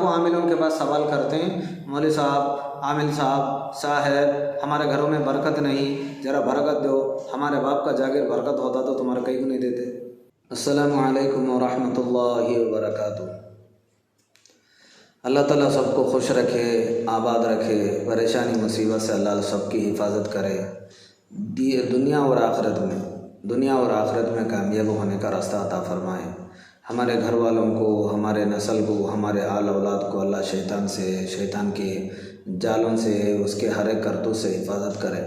को आमिल उनके पास सवाल करते हैं, मौलवी साहब, आमिल साहब, हमारे घरों में बरकत नहीं, ज़रा बरकत दो, हमारे बाप का जागिर बरकत होता तो तुम्हारे कहीं को नहीं देते। अस्सलामु अलैकुम व रहमतुल्लाहि व बरकातुहू। अल्लाह ताला सबको खुश रखे, आबाद रखे, परेशानी मुसीबत से अल्लाह सबकी हिफाजत करे, दुनिया और आखिरत में कामयाब होने का रास्ता अता फरमाए। हमारे घर वालों को, हमारे नस्ल को, हमारे आल औलाद को अल्लाह शैतान के जालों से, उसके हर एक करतूत से हिफाजत करे,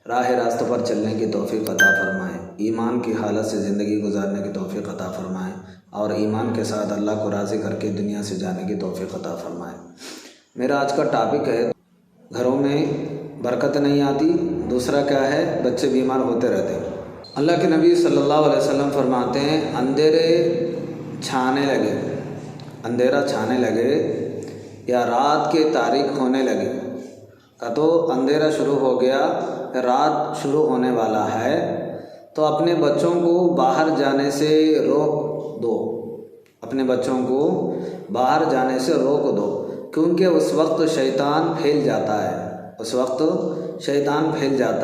रास्तों पर चलने की तौफीक अता फरमाए, ईमान की हालत से ज़िंदगी गुजारने की तौफीक अता फरमाए और ईमान के साथ अल्लाह को राज़ी करके दुनिया से जाने की तौफीक अता फरमाए। मेरा आज का टॉपिक है, घरों में बरकत नहीं आती, दूसरा क्या है, बच्चे बीमार होते रहते हैं। अल्लाह के नबी सल्लल्लाहु अलैहि वसल्लम फरमाते हैं, अंधेरा छाने लगे या रात के तारीक होने लगे, का तो अंधेरा शुरू हो गया, रात शुरू होने वाला है, तो अपने बच्चों को बाहर जाने से रोक दो, अपने बच्चों को बाहर जाने से रोक दो, क्योंकि उस वक्त शैतान फैल जाता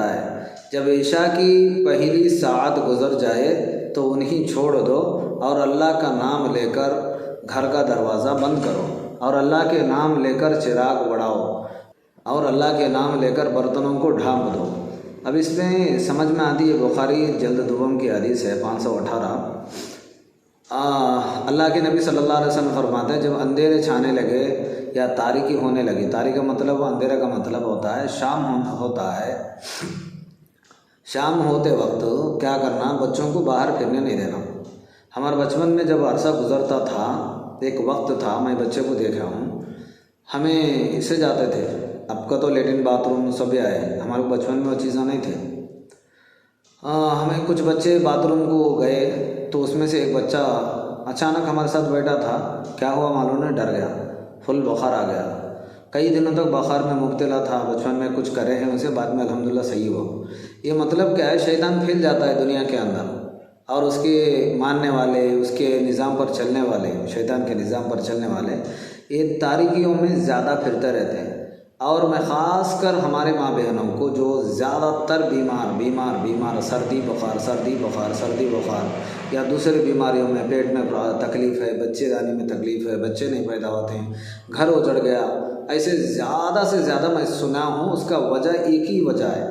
है। जब ईशा की पहली साअत गुज़र जाए तो उन्हें छोड़ दो और अल्लाह का नाम लेकर घर का दरवाज़ा बंद करो और अल्लाह के नाम लेकर चिराग बढ़ाओ और अल्लाह के नाम लेकर बर्तनों को ढांप दो। अब इसमें समझ में आती है, बुखारी जल्द दुबम की हदीस है 518। अल्लाह के नबी सल्लल्लाहु अलैहि वसल्लम फरमाते हैं, जब अंधेरे छाने लगे या तारीकी होने लगी, तारीकी का मतलब, अंधेरे का मतलब होता है शाम होता है, शाम होते वक्त क्या करना, बच्चों को बाहर फिरने नहीं देना। हमारे बचपन में जब अरसा गुज़रता था, एक वक्त था, मैं बच्चे को देखा हूँ, हमें इससे जाते थे, अब का तो लेटिन बाथरूम सब आए, हमारे बचपन में वो चीज़ें नहीं थे। हमें कुछ बच्चे बाथरूम को गए तो उसमें से एक बच्चा अचानक हमारे साथ बैठा था, क्या हुआ मालूम नहीं, डर गया, फुल बुखार आ गया, कई दिनों तक बुखार में मुब्तला था, बचपन में कुछ करे हैं उसे, बाद में अल्हम्दुलिल्लाह सही हुआ। ये मतलब क्या है, शैतान फैल जाता है दुनिया के अंदर और उसके मानने वाले, उसके निज़ाम पर चलने वाले, शैतान के निज़ाम पर चलने वाले ये तारीकियों में ज़्यादा फिरते रहते हैं। और मैं ख़ास कर हमारे माँ बहनों को जो ज़्यादातर बीमार सर्दी बुखार या दूसरी बीमारियों में, पेट में तकलीफ़ है, बच्चे दाने में तकलीफ़ है, बच्चे नहीं पैदा होते हैं, घर उजड़ गया, ऐसे ज़्यादा से ज़्यादा मैं सुना हूँ। उसका वजह एक ही वजह है,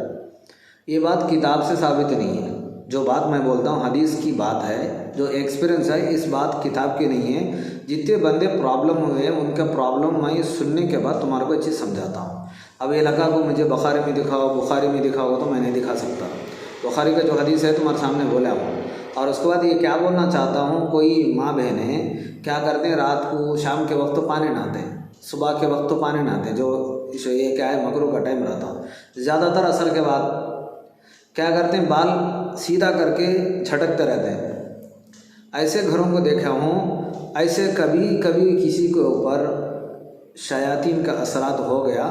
ये बात किताब से साबित नहीं है, जो बात मैं बोलता हूँ हदीस की बात है, जो एक्सपीरियंस है, इस बात किताब की नहीं है। जितने बंदे प्रॉब्लम हुए हैं उनका प्रॉब्लम मैं सुनने के बाद तुम्हारे को अच्छी समझाता हूँ। अब ये लगा को मुझे बुखारी में दिखाओ तो मैं नहीं दिखा सकता। बुखारी का जो हदीस है तुम्हारे सामने बोला हूँ। और उसके बाद ये क्या बोलना चाहता हूँ, कोई माँ बहनें क्या करते हैं, रात को शाम के वक्त तो पानी नहाते हैं, सुबह के वक्त तो पानी नहाते हैं, जो ये क्या है, मगरिब का टाइम रहता है, ज़्यादातर असर के बाद क्या करते हैं, बाल सीधा करके झटकते रहते हैं। ऐसे घरों को देखा हूँ, ऐसे कभी किसी के ऊपर शयातीन का असरात हो गया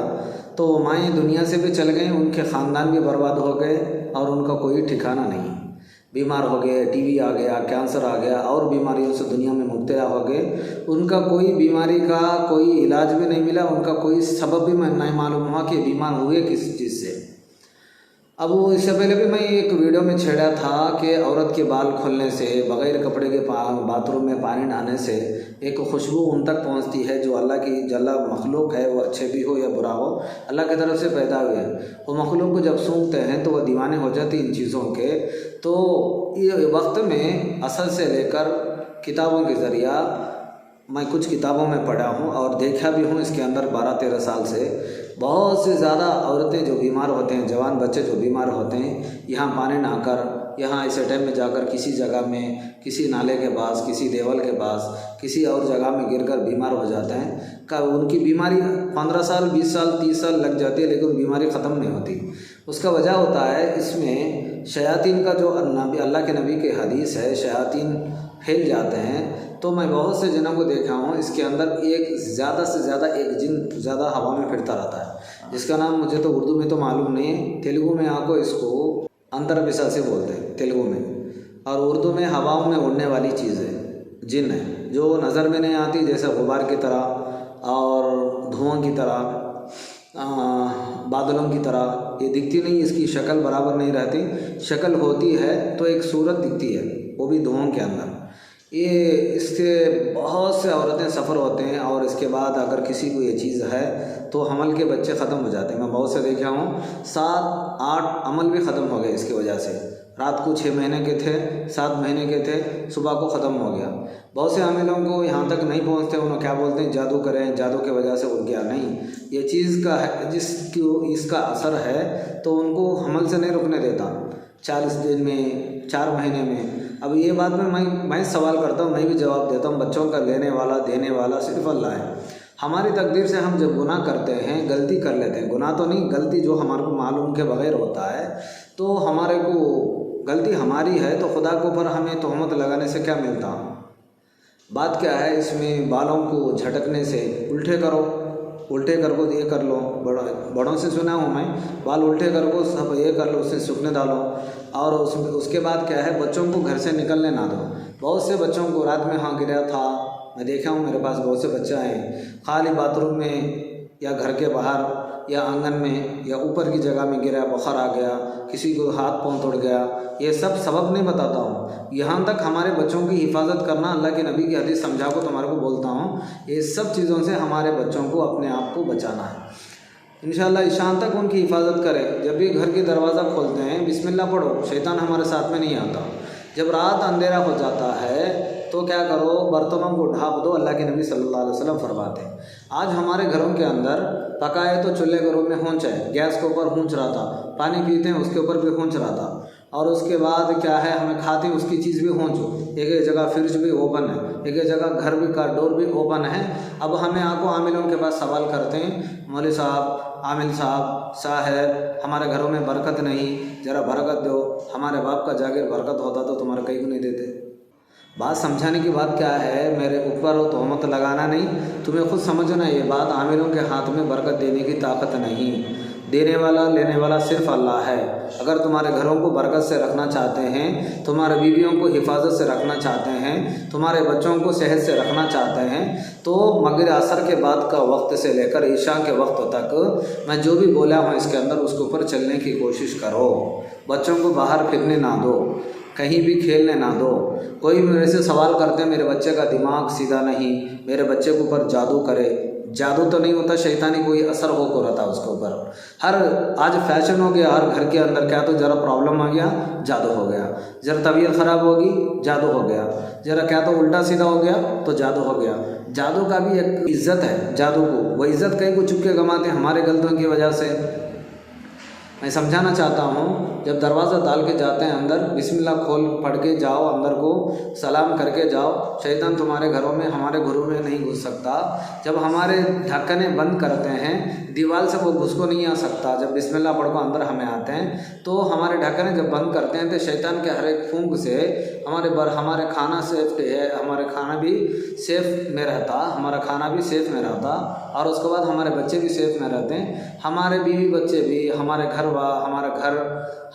तो वो माएँ दुनिया से भी चल गए, उनके ख़ानदान भी बर्बाद हो गए और उनका कोई ठिकाना नहीं, बीमार हो गए, टीबी आ गया, कैंसर आ गया और बीमारियों से दुनिया में मुब्तला हो गए। उनका कोई बीमारी का कोई इलाज भी नहीं मिला, उनका कोई सबब भी नहीं मालूम हुआ कि बीमार हुए किस चीज़ से। अब इससे पहले भी मैं एक वीडियो में छेड़ा था कि औरत के बाल खोलने से, बग़ैर कपड़े के बाथरूम में पानी नहाने से एक खुशबू उन तक पहुंचती है, जो अल्लाह की जल्ला मखलूक है, वो अच्छे भी हो या बुरा हो, अल्लाह की तरफ से पैदा हुए हैं। वो मखलूक को जब सूंघते हैं तो वह दीवाने हो जाती इन चीज़ों के। तो ये वक्त में असल से लेकर किताबों के ज़रिया मैं कुछ किताबों में पढ़ा हूँ और देखा भी हूँ, इसके अंदर 12-13 साल से बहुत से ज़्यादा औरतें जो बीमार होते हैं, जवान बच्चे जो बीमार होते हैं, यहाँ पानी नहाकर, यहाँ ऐसे टाइम में जाकर किसी जगह में, किसी नाले के पास, किसी देवल के पास, किसी और जगह में गिरकर बीमार हो जाते हैं। का उनकी बीमारी 15 साल, 20 साल, 30 साल लग जाती है, लेकिन बीमारी ख़त्म नहीं होती। उसका वजह होता है इसमें शयातीन का, जो अल्लाह के नबी के हदीस है, शयातीन फैल जाते हैं। तो मैं बहुत से जनों को देखा हूँ, इसके अंदर एक ज़्यादा से ज़्यादा एक जिन ज़्यादा हवा में फिरता रहता है, जिसका नाम मुझे तो उर्दू में तो मालूम नहीं है, तेलुगु में आपको इसको अंतरपिशाच से बोलते हैं तेलुगु में, और उर्दू में हवाओं में उड़ने वाली चीज़ है, जिन है, जो नज़र में नहीं आती, जैसे गुबार की तरह और धुआं की तरह, बादलों की तरह ये दिखती नहीं, इसकी शक्ल बराबर नहीं रहती। शक्ल होती है तो एक सूरत दिखती है, वो भी धुआं के अंदर। ये इससे बहुत से औरतें सफ़र होते हैं और इसके बाद अगर किसी को ये चीज़ है तो हमल के बच्चे ख़त्म हो जाते हैं। मैं बहुत से देखा हूँ, 7-8 अमल भी ख़त्म हो गए इसकी वजह से। रात को 6 महीने के थे, 7 महीने के थे, सुबह को ख़त्म हो गया। बहुत से अमीलों को यहाँ तक नहीं पहुँचते, उन्हें क्या बोलते हैं, जादू करें, जादू की वजह से उड़ गया। नहीं, ये चीज़ का है, जिसकी इसका असर है तो उनको हमल से नहीं रुकने देता 40 दिन में, 4 महीने में। अब ये बात में मैं सवाल करता हूँ, मैं भी जवाब देता हूँ, बच्चों का लेने वाला देने वाला सिर्फ अल्लाह है। हमारी तकदीर से हम जब गुनाह करते हैं, गलती कर लेते हैं, गुनाह तो नहीं, गलती जो हमारे को मालूम के बगैर होता है, तो हमारे को गलती हमारी है तो खुदा के ऊपर हमें तोहमत लगाने से क्या मिलता। बात क्या है इसमें, बालों को झटकने से उल्टे करो, उल्टे कर को ये कर लो, बड़ों से सुना हूँ मैं, बाल उल्टे कर को सब ये कर लो, उससे सूखने डालो। और उसके बाद क्या है, बच्चों को घर से निकलने ना दो। बहुत से बच्चों को रात में हाँ गिरा था, मैं देखा हूँ, मेरे पास बहुत से बच्चे हैं, खाली बाथरूम में या घर के बाहर या आंगन में या ऊपर की जगह में गिरा, बुखार आ गया, किसी को हाथ पाँव तोड़ गया। ये सब सबब नहीं बताता हूँ, यहाँ तक हमारे बच्चों की हिफाजत करना, अल्लाह के नबी की हदीस समझा को तुम्हारे को बोलता हूँ। ये सब चीज़ों से हमारे बच्चों को अपने आप को बचाना है। इंशाअल्लाह ईशान तक उनकी हिफाजत करें। जब भी घर की दरवाज़ा खोलते हैं बिस्मिल्लाह पढ़ो, शैतान हमारे साथ में नहीं आता। जब रात अंधेरा हो जाता है तो क्या करो, बर्तनों को ढाँप दो, अल्लाह के नबी सल्लल्लाहु अलैहि वसल्लम फरमाते हैं। आज हमारे घरों के अंदर पकाए तो चूल्हे घरों में होंच है, गैस के ऊपर होंच रहा था, पानी पीते हैं उसके ऊपर भी होंच रहा था, और उसके बाद क्या है, हमें खाते उसकी चीज़ भी होंच, एक जगह फ्रिज भी ओपन है, एक जगह घर भी का डोर भी ओपन है। अब हमें आको आमिलों के पास सवाल करते हैं, मौलवी साहब, आमिल साहब, हमारे घरों में बरकत नहीं, ज़रा बरकत दो, हमारे बाप का जागिर बरकत होता तो तुम्हारे कहीं को नहीं देते। बात समझाने की बात क्या है, मेरे ऊपर हो तोहमत लगाना नहीं, तुम्हें खुद समझना ये बात, आमिरों के हाथ में बरकत देने की ताकत नहीं, देने वाला लेने वाला सिर्फ अल्लाह है। अगर तुम्हारे घरों को बरकत से रखना चाहते हैं, तुम्हारे बीवियों को हिफाजत से रखना चाहते हैं, तुम्हारे बच्चों को सेहत से रखना चाहते हैं, तो मगरिब असर के बाद का वक्त से लेकर ईशा के वक्त तक मैं जो भी बोला हूँ इसके अंदर उसके ऊपर चलने की कोशिश करो। बच्चों को बाहर फिरने ना दो, कहीं भी खेलने ना दो। कोई मेरे से सवाल करते हैं, मेरे बच्चे का दिमाग सीधा नहीं, मेरे बच्चे के ऊपर जादू करे। जादू तो नहीं होता, शैतानी कोई असर हो को रहता उसके ऊपर। हर आज फैशन हो गया, हर घर के अंदर क्या तो ज़रा प्रॉब्लम आ गया, जादू हो गया, ज़रा तबीयत ख़राब होगी, जादू हो गया, ज़रा क्या तो उल्टा सीधा हो गया तो जादू हो गया। जादू का भी एक इज़्ज़त है, जादू को वो इज़्ज़त कहीं को चुपके गंवाते हैं हमारे गलतियों की वजह से। मैं समझाना चाहता हूँ, जब दरवाज़ा डाल के जाते हैं अंदर, बिस्मिल्लाह खोल पढ़ के जाओ, अंदर को सलाम करके जाओ। शैतान तुम्हारे घरों में, हमारे घरों में नहीं घुस सकता। जब हमारे ढक्कने बंद करते हैं, दीवार से वो घुस को नहीं आ सकता। जब बिस्मिल्लाह पढ़ को अंदर हमें आते हैं तो हमारे ढक्कने जब बंद करते हैं तो शैतान के हर एक फूंक से हमारे खाना सेफ है, हमारे खाना भी सेफ में रहता, हमारा खाना भी सेफ में रहता, और उसके बाद हमारे बच्चे भी सेफ में रहते हैं, हमारे बीवी बच्चे भी, हमारे घर हमारा घर,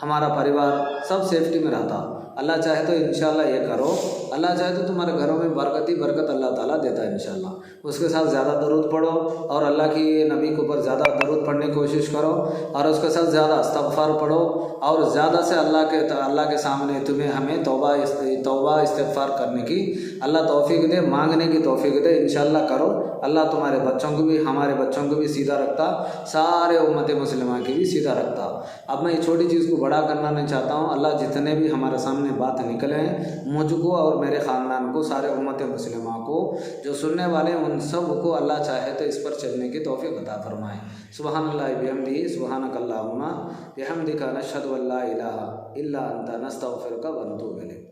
हमारा परिवार सब सेफ्टी में रहता। अल्लाह चाहे तो इंशाल्लाह ये करो, अल्लाह चाहे तो तुम्हारे घरों में बरकत ही बरकत अल्लाह ताला देता है इंशाल्लाह। उसके साथ ज़्यादा दरूद पढ़ो और अल्लाह की नबी के ऊपर ज़्यादा दरूद पढ़ने की कोशिश करो, और उसके साथ ज़्यादा इस्तग़फ़ार पढ़ो, और ज़्यादा से अल्लाह के सामने तुम्हें हमें तौबा इस्तग़फ़ार करने की अल्लाह तौफ़ीक़ दे, मांगने की तौफ़ीक़ दे। इंशाल्लाह करो, अल्लाह तुम्हारे बच्चों को भी, हमारे बच्चों को भी सीधा रखता, सारे उम्मत मुस्लिमा की भी सीधा रखता। अब मैं ये छोटी चीज़ को बड़ा करना नहीं चाहता हूँ। अल्लाह जितने भी हमारे सामने बात निकले हैं, मुझको और मेरे ख़ानदान को, सारे उम्मत मुस्लिमा को, जो सुनने वाले उन सब को अल्लाह चाहे तो इस पर चलने की तौफ़ीक़ अता फरमाए। सुब्हानल्लाहि बिहम्दिही, सुब्हानकल्लाहुम्मा बिहम्दिका, नशहदु अल्ला इलाहा इल्ला अंता, नस्तग़फिरुका व नतूबु इलैक।